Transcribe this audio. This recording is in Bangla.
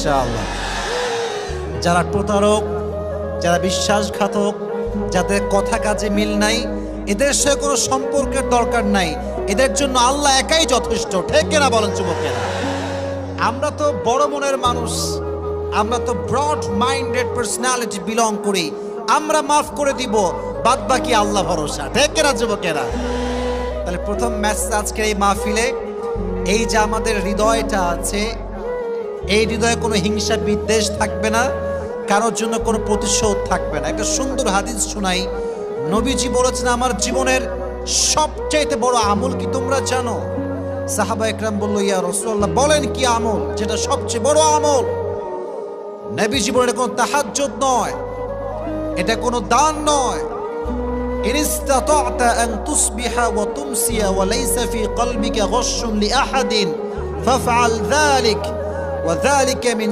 ইনশাআল্লাহ। যারা প্রতারক, যারা বিশ্বাসঘাতক, যাদের কথা কাজে মিল নাই, এদের সাথে কোনো সম্পর্কের দরকার নাই। এদের জন্য আল্লাহ একাই যথেষ্ট। ঠিক কিনা বলেন যুবকেরা? আমরা তো বড় মনের মানুষ, আমরা তো ব্রড মাইন্ডেড পার্সোনালিটি বিলং করি। আমরা মাফ করে দিব, বাদ বাকি আল্লাহ ভরসা। ঠিক কিনা যুবকেরা? তাহলে প্রথম মেসেজ আজকের এই মাহফিলে, এই যে আমাদের হৃদয়টা আছে, এই হৃদয়ে কোনো হিংসা বিদ্বেষ থাকবে না, কারোর জন্য কোনো প্রতিশোধ থাকবে না। একটা সুন্দর হাদিস শোনাই। নবীজি বলেছেন, আমার জীবনের সবচাইতে বড় আমল কি তোমরা জানো? সাহাবা একরাম বলল, ইয়া রাসূলুল্লাহ, বলেন কি আমল যেটা সবচেয়ে বড় আমল? নবীজি বলেন, কোনো তাহাজ্জুদ নয়, এটা কোনো দান নয়। ইন ইসতাতা'তা আন তুসবিহা ওয়া তুমসিয়া ওয়া লাইসা ফি কলবিকা গশশুন লিআহাদিন ফাফআল যালিক ওয়া যালিকা মিন